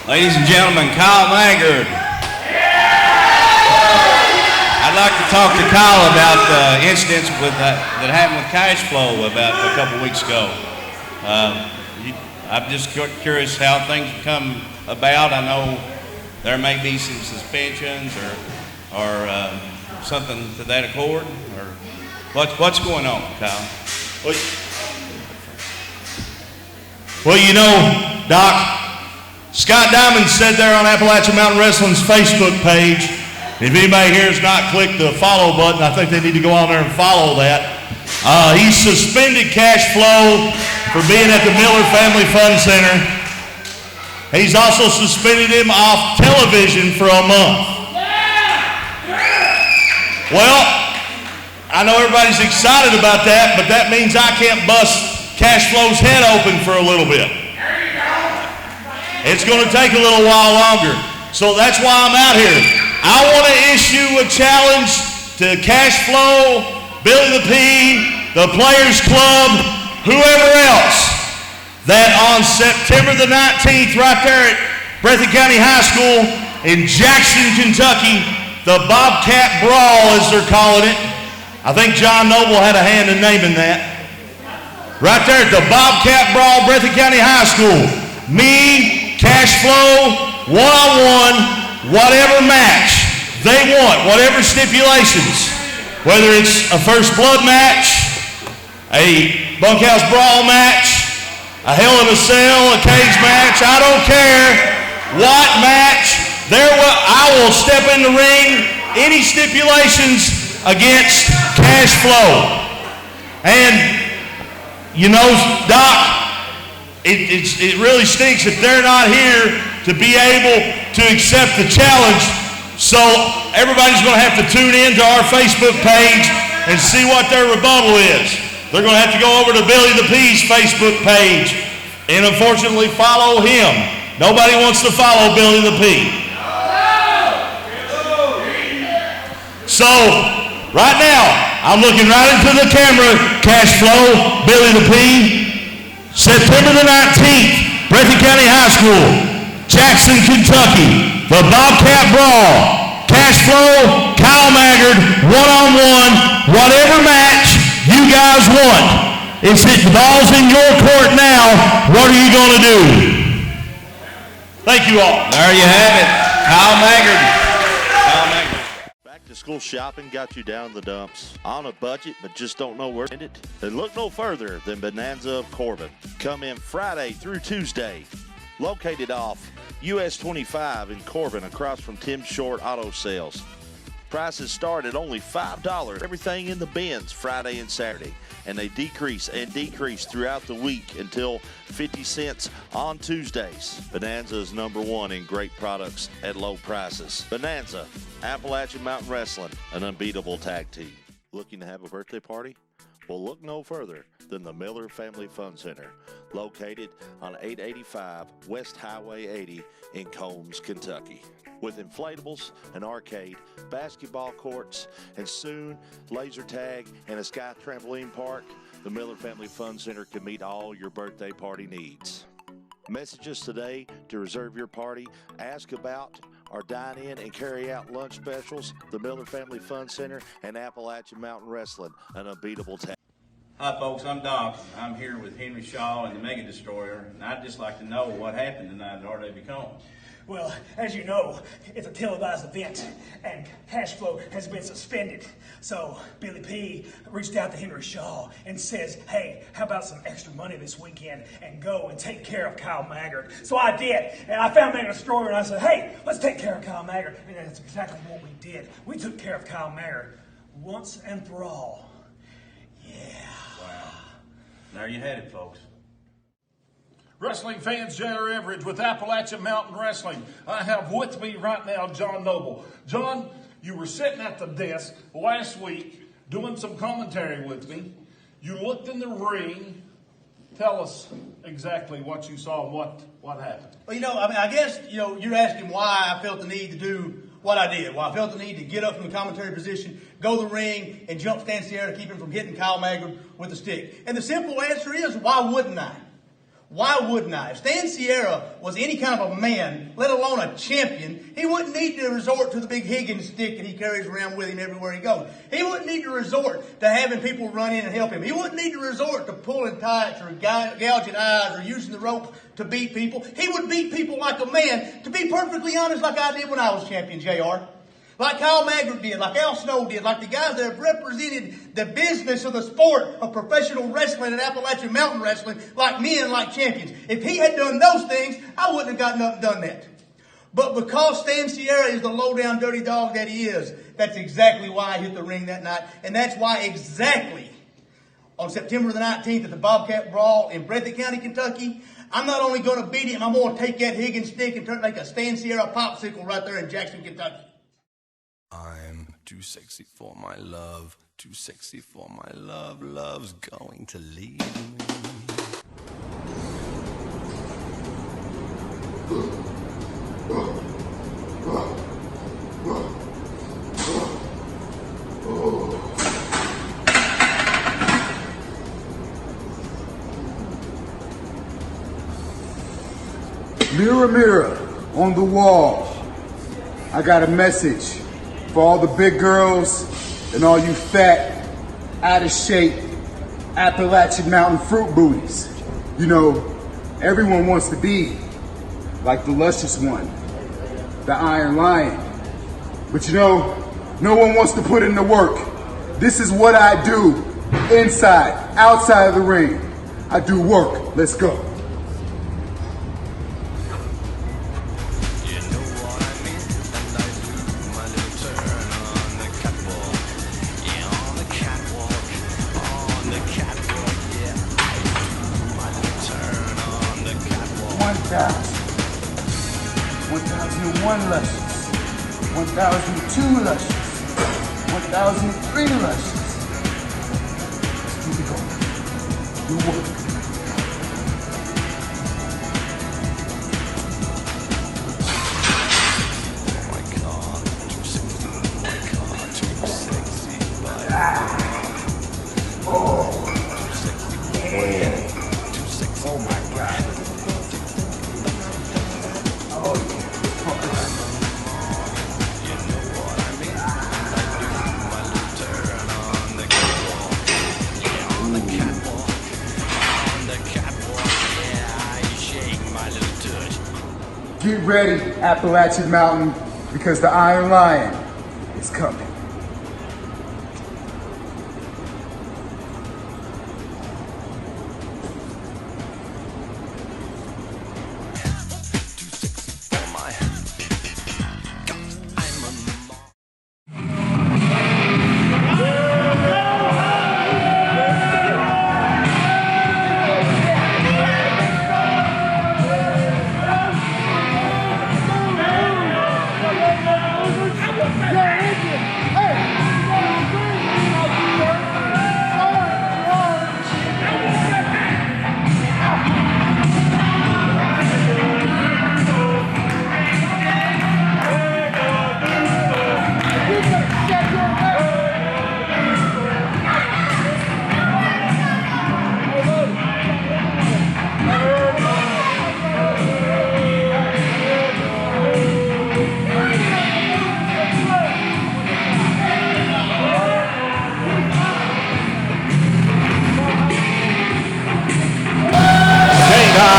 Ladies and gentlemen, Kyle Maggard. I'd like to talk to Kyle about the incidents that happened with cash flow about a couple weeks ago. I'm just curious how things have come about. I know there may be some suspensions or something to that accord. Or what's going on, Kyle? Well, you know, Doc, Scott Diamond said there on Appalachian Mountain Wrestling's Facebook page, if anybody here has not clicked the follow button, I think they need to go on there and follow that. He suspended Cash Flow for being at the Miller Family Fun Center. He's also suspended him off television for a month. Well, I know everybody's excited about that, but that means I can't bust Cash Flow's head open for a little bit. It's going to take a little while longer. So that's why I'm out here. I want to issue a challenge to Cash Flow, Billy the P, the Players Club, whoever else, that on September the 19th, right there at Breathitt County High School in Jackson, Kentucky, the Bobcat Brawl, as they're calling it. I think John Noble had a hand in naming that. Right there at the Bobcat Brawl, Breathitt County High School. Me, Cash Flow, one-on-one, whatever match they want, whatever stipulations, whether it's a first blood match, a bunkhouse brawl match, a hell in a cell, a cage match, I don't care what match, I will step in the ring, any stipulations against Cash Flow. And, you know, Doc, it really stinks that they're not here to be able to accept the challenge. So everybody's going to have to tune in to our Facebook page and see what their rebuttal is. They're going to have to go over to Billy the P's Facebook page and unfortunately follow him. Nobody wants to follow Billy the P. So right now, I'm looking right into the camera, Cash Flow, Billy the P. September the 19th, Breathitt County High School, Jackson, Kentucky, the Bobcat Brawl, Cash Flow, Kyle Maggard, one-on-one, whatever match you guys want. The ball's in your court now. What are you going to do? Thank you all. There you have it, Kyle Maggard. School shopping got you down the dumps on a budget but just don't know where to spend it? Then look no further than Bonanza of Corbin. Come in Friday through Tuesday. Located off US 25 in Corbin across from Tim Short Auto Sales. Prices start at only $5. Everything in the bins Friday and Saturday. And they decrease and decrease throughout the week until 50 cents on Tuesdays. Bonanza is #1 in great products at low prices. Bonanza, Appalachian Mountain Wrestling, an unbeatable tag team. Looking to have a birthday party? Well, look no further than the Miller Family Fun Center, located on 885 West Highway 80 in Combs, Kentucky. With inflatables, an arcade, basketball courts, and soon laser tag and a sky trampoline park, the Miller Family Fun Center can meet all your birthday party needs. Message us today to reserve your party, ask about our dine-in and carry-out lunch specials, the Miller Family Fun Center, and Appalachian Mountain Wrestling, an unbeatable tag. Hi folks, I'm Doc. I'm here with Henry Shaw and the Mega Destroyer, and I'd just like to know what happened tonight at RW Combs. Well, as you know, it's a televised event, and Cash Flow has been suspended. So Billy P reached out to Henry Shaw and says, hey, how about some extra money this weekend and go and take care of Kyle Maggard? So I did, and I found Mega Destroyer, and I said, hey, let's take care of Kyle Maggard. And that's exactly what we did. We took care of Kyle Maggard once and for all. Yeah. Wow. There you had it, folks. Wrestling fans, J.R. Everidge with Appalachian Mountain Wrestling. I have with me right now John Noble. John, you were sitting at the desk last week doing some commentary with me. You looked in the ring. Tell us exactly what you saw and what happened. Well, I guess, you're asking why I felt the need to do what I did. Well, I felt the need to get up from the commentary position, go to the ring, and jump Stan Sierra to keep him from hitting Kyle Maggard with a stick. And the simple answer is, why wouldn't I? Why wouldn't I? If Stan Sierra was any kind of a man, let alone a champion, he wouldn't need to resort to the big Higgins stick that he carries around with him everywhere he goes. He wouldn't need to resort to having people run in and help him. He wouldn't need to resort to pulling tights or gouging eyes or using the rope to beat people. He would beat people like a man, to be perfectly honest, like I did when I was champion, JR. Like Kyle Magritte did, like Al Snow did, like the guys that have represented the business of the sport of professional wrestling and Appalachian Mountain Wrestling like men, like champions. If he had done those things, I wouldn't have gotten up and done that. But because Stan Sierra is the low-down dirty dog that he is, that's exactly why I hit the ring that night. And that's why exactly on September the 19th at the Bobcat Brawl in Breathitt County, Kentucky, I'm not only going to beat him, I'm going to take that Higgins stick and make a Stan Sierra popsicle right there in Jackson, Kentucky. I'm too sexy for my love, too sexy for my love, love's going to leave me. Mirror, mirror on the wall, I got a message for all the big girls and all you fat, out of shape, Appalachian Mountain fruit booties. You know, everyone wants to be like the luscious one, the Iron Lion. But you know, no one wants to put in the work. This is what I do, inside, outside of the ring. I do work. Let's go. One luscious, 1,002 luscious, 1,003 luscious. Let's keep it going. Do work. Oh my God, too sexy. Oh my God, too sexy. Oh, Too sexy. yeah. Too sexy. Oh my God. Oh, yeah. Get ready, Appalachian Mountain, because the Iron Lion is coming.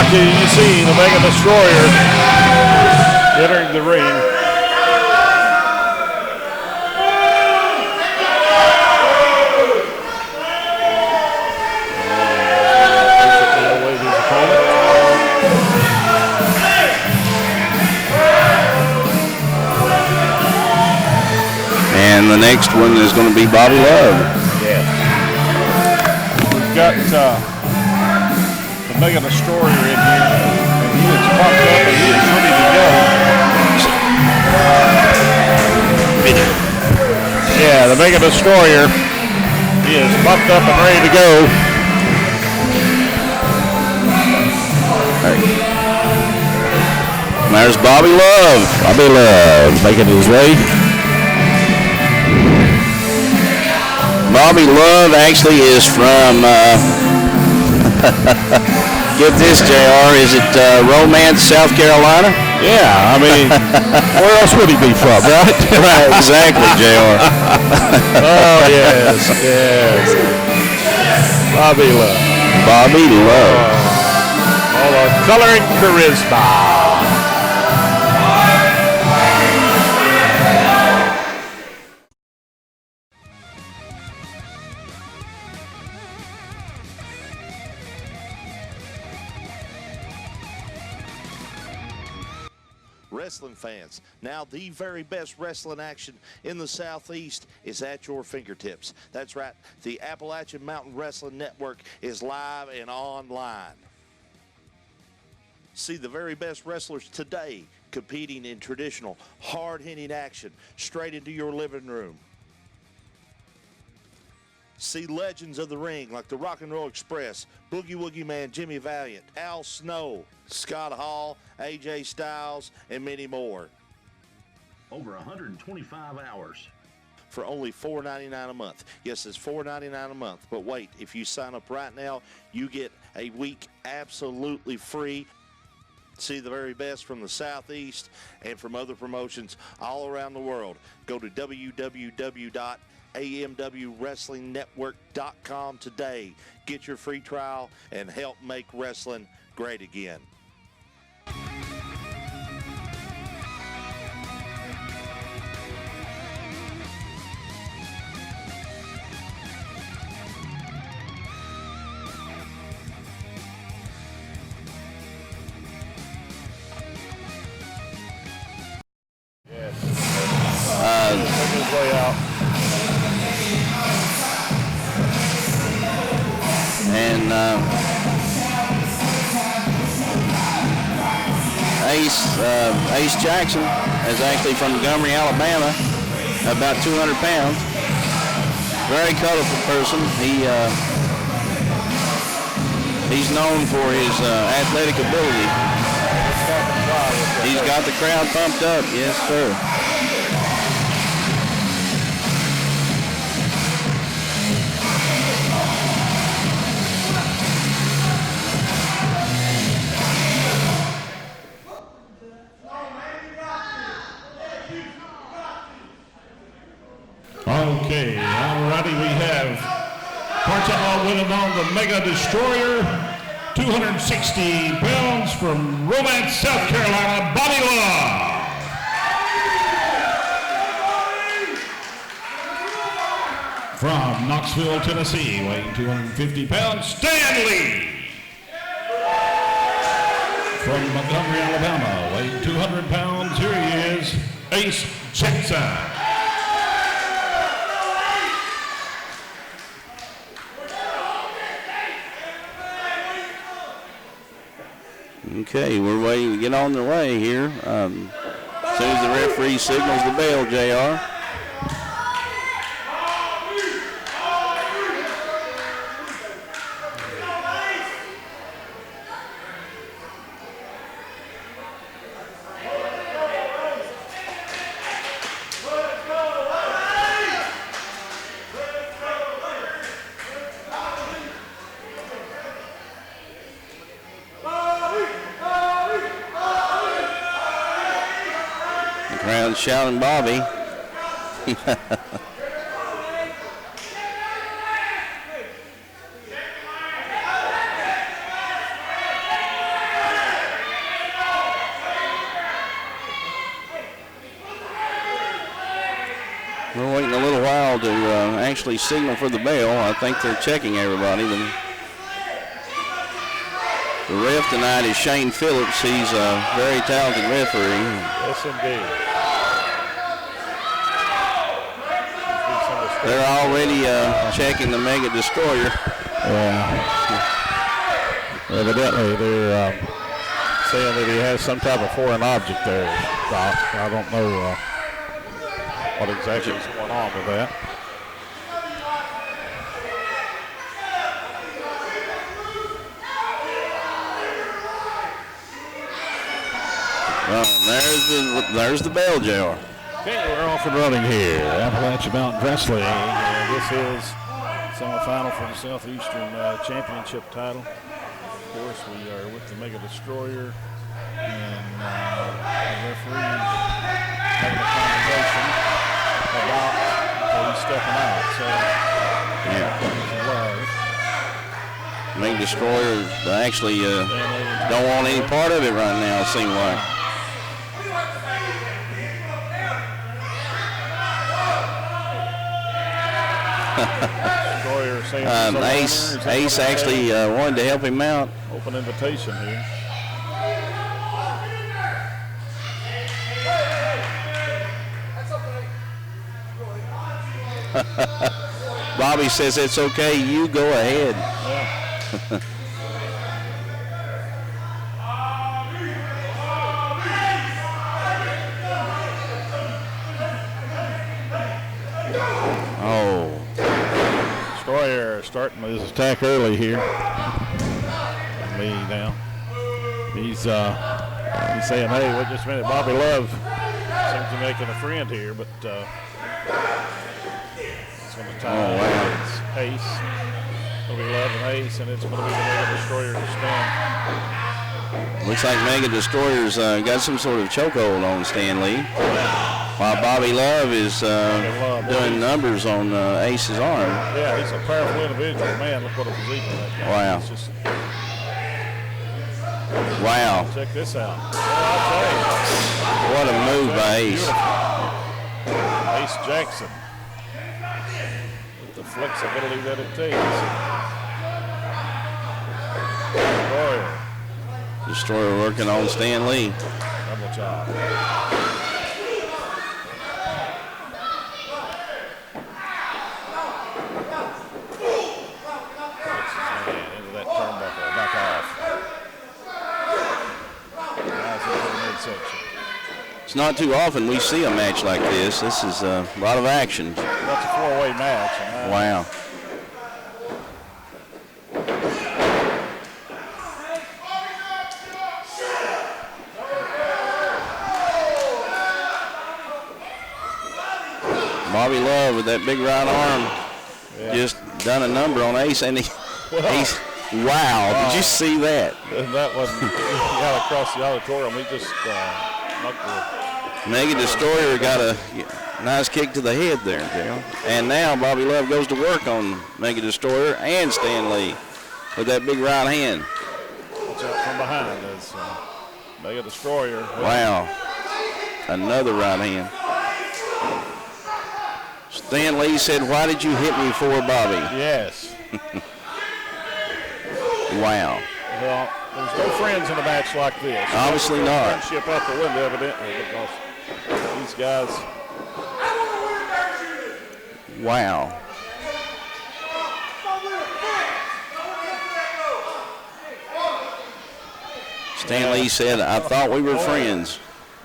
You see the Mega Destroyer entering the ring. And the next one is going to be Bobby Love. Yeah. We've got the Mega Destroyer in here, and he is pumped up and he is ready to go. Yeah, the Mega Destroyer, he is pumped up and ready to go. There's Bobby Love. Bobby Love making his way. Bobby Love actually is from Get this, JR. Is it Romance, South Carolina? Yeah, I mean, where else would he be from, right? Right, exactly, JR. Oh, yes, yes. Bobby Love. Bobby Love. All the color and charisma. Wrestling fans, now the very best wrestling action in the Southeast is at your fingertips. That's right, the Appalachian Mountain Wrestling Network is live and online. See the very best wrestlers today competing in traditional, hard-hitting action straight into your living room. See legends of the ring like the Rock and Roll Express, Boogie Woogie Man Jimmy Valiant, Al Snow, Scott Hall, AJ Styles, and many more. Over 125 hours. For only $4.99 a month. Yes, it's $4.99 a month. But wait, if you sign up right now, you get a week absolutely free. See the very best from the Southeast and from other promotions all around the world. Go to www.amwwrestlingnetwork.com today. Get your free trial and help make wrestling great again. Way out. And Ace Jackson is actually from Montgomery, Alabama, about 200 pounds. Very colorful person. He's known for his athletic ability. He's got the crowd pumped up. Yes, sir. Okay, alrighty, we have Parchal winning on the Mega Destroyer, 260 pounds from Romance, South Carolina, Bobby Love. From Knoxville, Tennessee, weighing 250 pounds, Stanley. From Montgomery, Alabama, weighing 200 pounds, here he is, Ace Jackson. Okay, we're waiting to get on their way here. As soon as the referee signals the bell, JR. Crowd shouting Bobby. We're waiting a little while to actually signal for the bell. I think they're checking everybody. The ref tonight is Shane Phillips. He's a very talented referee. Yes, indeed. They're already checking the Mega Destroyer. Yeah. Evidently, they're saying that he has some type of foreign object there, Doc. I don't know what exactly is going on with that. There's the bell, JR. Okay, we're off and running here. Appalachian Mountain Wrestling. This is semifinal for the Southeastern Championship title. course, we are with the Mega Destroyer and the referee having a conversation about he's stepping out. So, Mega Destroyer actually don't want any part of it right now, it seems like. Ace actually wanted to help him out. Open invitation here. Bobby says it's okay, you go ahead. Yeah. Destroyer starting his attack early here. Lee now. He's saying, hey, wait just a minute. Bobby Love seems to be making a friend here, but it's going to tie it's Ace. Bobby Love and Ace, and it's going to be the Mega Destroyer to spin. Looks like Mega Destroyer's got some sort of chokehold on Stan Lee. While Bobby Love is doing numbers on Ace's arm. Yeah, he's a powerful individual. Man, look what a position that guy. Wow. Just, wow. check this out. What a move by Ace. Beautiful. Ace Jackson. With the flexibility that it takes. Destroyer working on Stan Lee. Double job. It's not too often we see a match like this. This is a lot of action. That's a four-way match. Wow. Bobby Love with that big right arm just done a number on Ace, and Ace. Wow, did you see that? That wasn't got across the auditorium. He just Mega Destroyer got a nice kick to the head there, Dale. And now Bobby Love goes to work on Mega Destroyer and Stan Lee with that big right hand. Watch out from behind as Mega Destroyer. Wow, another right hand. Stan Lee said, "Why did you hit me for, Bobby?" Yes. Wow. Well, there's no friends in a match like this. Obviously not. Friendship out the window, evidently, because these guys. Wow. Stan Lee said, "I thought we were friends."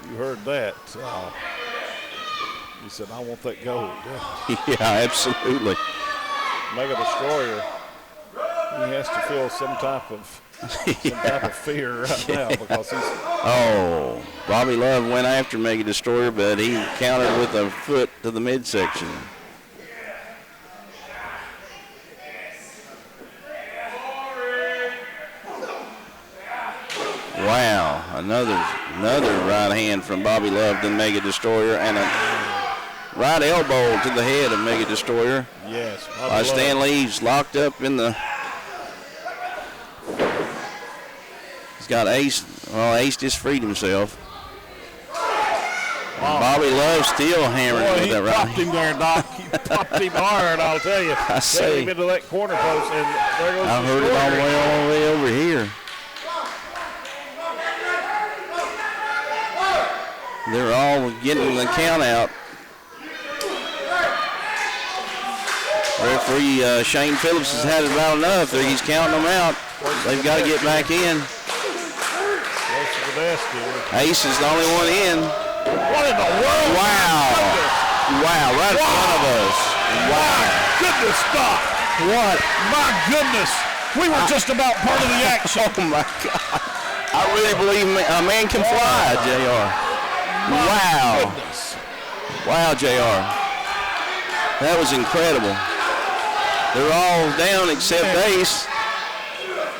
You heard that. He said, "I want that gold." Yeah, absolutely. Mega Destroyer. He has to feel some type of fear right now because he's. Oh, Bobby Love went after Mega Destroyer, but he countered with a foot to the midsection. Wow, another right hand from Bobby Love to Mega Destroyer, and a right elbow to the head of Mega Destroyer. Yes. Stan Lee's locked up in the. He's got Ace. Well, Ace just freed himself. Wow. Bobby Love still hammering with that right. He popped him there, Doc. He popped him hard, I'll tell you. I say. Him into that corner post, and there goes I heard it all the way over here. They're all getting the count out. Referee Shane Phillips has had about enough. He's counting them out. They've got to get back in. Ace is the only one in. What in the world? Wow. Wow, right in front of us. Wow. Goodness, Doc. What? My goodness. We were just about part of the action. Oh, my God. I really believe a man can fly, JR. Wow. Goodness. Wow, JR. That was incredible. They're all down except Ace.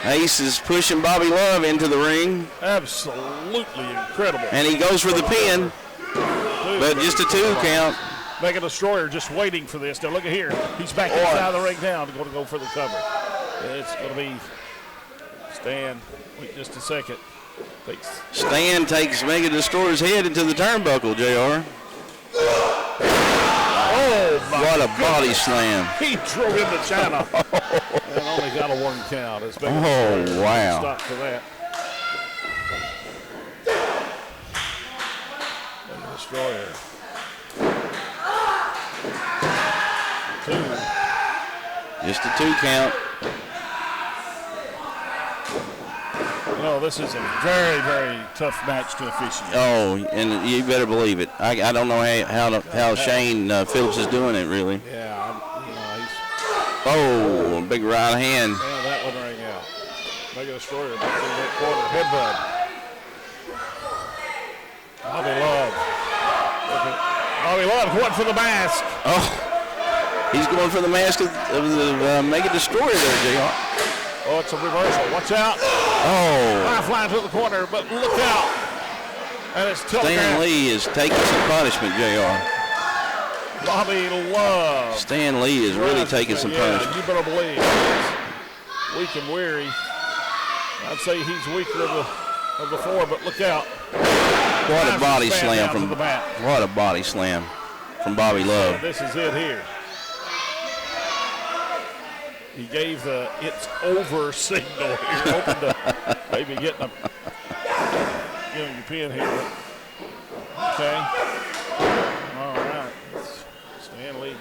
Ace is pushing Bobby Love into the ring. Absolutely incredible. And he goes for the pin, but just a 2 count. Mega Destroyer just waiting for this. Now look at here. He's back inside the ring now to go for the cover. It's going to be Stan. Wait just a second. Stan takes Mega Destroyer's head into the turnbuckle, JR. Oh, my what a goodness. body slam. He drove into China and only got a 1 count. It's wow. Stop for that. Mega Destroyer. 2. Just a 2 count. No, this is a very, very tough match to officiate. Oh, and you better believe it. I don't know how Shane Phillips is doing it, really. Yeah, he's... Oh, big right hand. Yeah, that one rang out. Mega Destroyer back in that corner. Headbutt. Bobby Love. Bobby Love going for the mask. Oh, he's going for the mask of the Mega Destroyer there, JR. Oh, it's a reversal. Watch out. Oh. High flying to the corner, but look out. And it's tilted. Stan Lee is taking some punishment, JR. Bobby Love. Stan Lee is really taking some punishment. You better believe. He's weak and weary. I'd say he's weaker of the 4, but look out. What a body slam from Bobby Love. This is it here. He gave the "it's over" signal here, hoping to maybe get your pin here. Okay. All right. Stan Lee.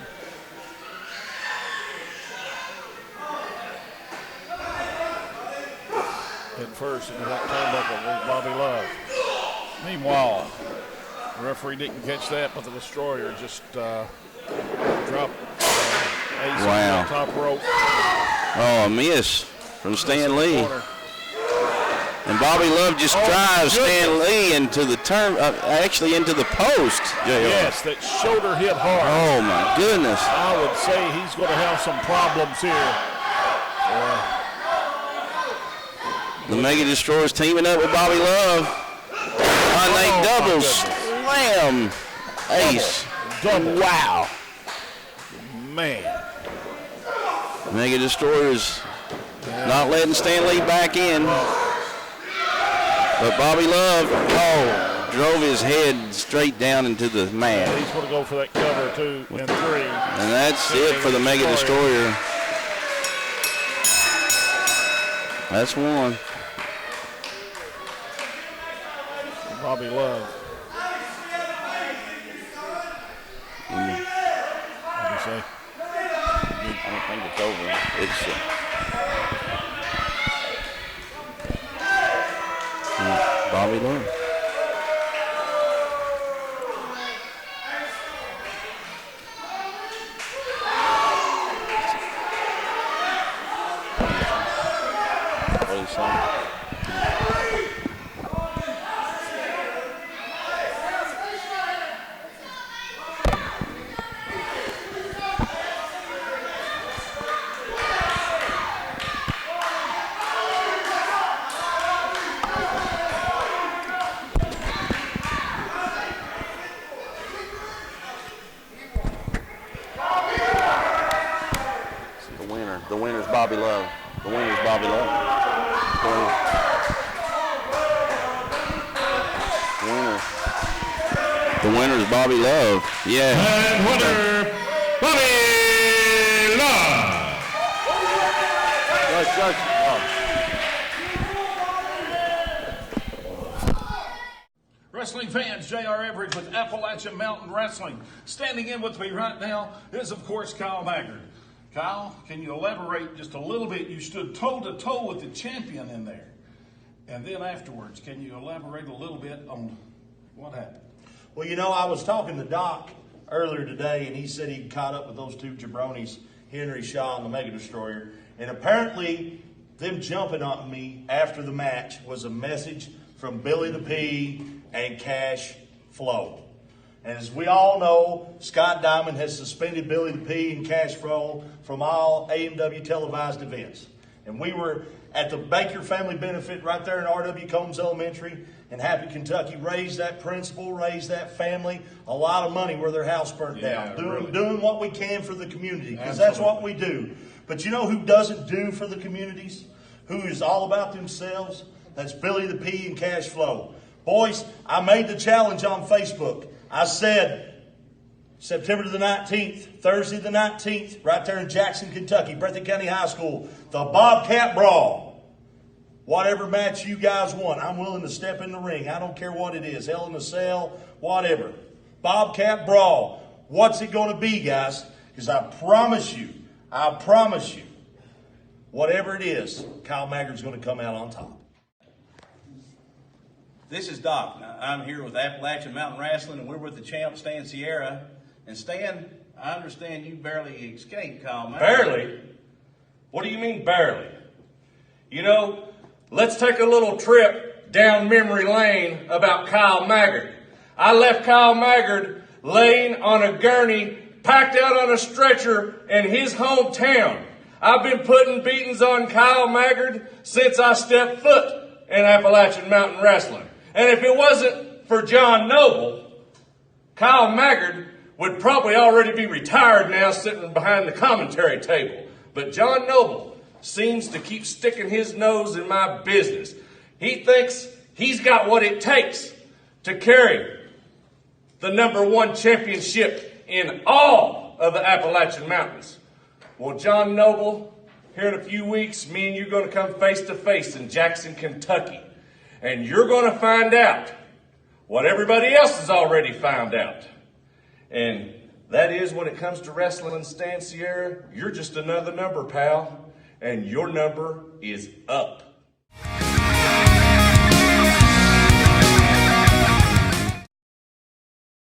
Head first into that turnbuckle with Bobby Love. Meanwhile, the referee didn't catch that, but the Destroyer just dropped Ace on the top rope. Oh, a miss from Stan Lee. And Bobby Love just drives Stan Lee into the actually into the post. Yes, that shoulder hit hard. Oh my goodness. I would say he's going to have some problems here. The Mega Destroyer's teaming up with Bobby Love. They double slam Ace. Double. Wow. Man. Mega Destroyer's not letting Stan Lee back in. But Bobby Love, drove his head straight down into the mat. He's going to go for that cover 2 and 3. And that's it for the Mega Destroyer. That's 1. Bobby Love. What do you say? I don't think it's over. It's Bobby Love. What do you say? The winner's Bobby Love. The winner's Bobby Love. The winner's Bobby Love. Yeah. And winner, Bobby Love. Wrestling fans, J.R. Everett with Appalachian Mountain Wrestling. Standing in with me right now is, of course, Kyle Maggard. Kyle, can you elaborate just a little bit? You stood toe-to-toe with the champion in there. And then afterwards, can you elaborate a little bit on what happened? Well, I was talking to Doc earlier today, and he said he'd caught up with those 2 jabronis, Henry Shaw and the Mega Destroyer. And apparently, them jumping on me after the match was a message from Billy the P and Cash Flow. And as we all know, Scott Diamond has suspended Billy the P and Cash Flow from all AMW televised events. And we were at the Baker Family Benefit right there in R.W. Combs Elementary in Happy, Kentucky. Raised that principal, raised that family a lot of money where their house burnt down. Doing what we can for the community, because that's what we do. But you know who doesn't do for the communities? Who is all about themselves? That's Billy the P and Cash Flow. Boys, I made the challenge on Facebook. I said, September the 19th, Thursday the 19th, right there in Jackson, Kentucky, Breathitt County High School, the Bobcat Brawl. Whatever match you guys want, I'm willing to step in the ring. I don't care what it is, Hell in a Cell, whatever. Bobcat Brawl. What's it going to be, guys? Because I promise you, whatever it is, Kyle Maggard's going to come out on top. This is Doc. Now, I'm here with Appalachian Mountain Wrestling, and we're with the champ, Stan Sierra. And Stan, I understand you barely escaped Kyle Maggard. Barely? What do you mean barely? You know, let's take a little trip down memory lane about Kyle Maggard. I left Kyle Maggard laying on a gurney, packed out on a stretcher in his hometown. I've been putting beatings on Kyle Maggard since I stepped foot in Appalachian Mountain Wrestling. And if it wasn't for John Noble, Kyle Maggard would probably already be retired now, sitting behind the commentary table. But John Noble seems to keep sticking his nose in my business. He thinks he's got what it takes to carry the #1 championship in all of the Appalachian Mountains. Well, John Noble, here in a few weeks, me and you are going to come face to face in Jackson, Kentucky. And you're going to find out what everybody else has already found out. And that is, when it comes to wrestling, Stan Sierra, you're just another number, pal. And your number is up.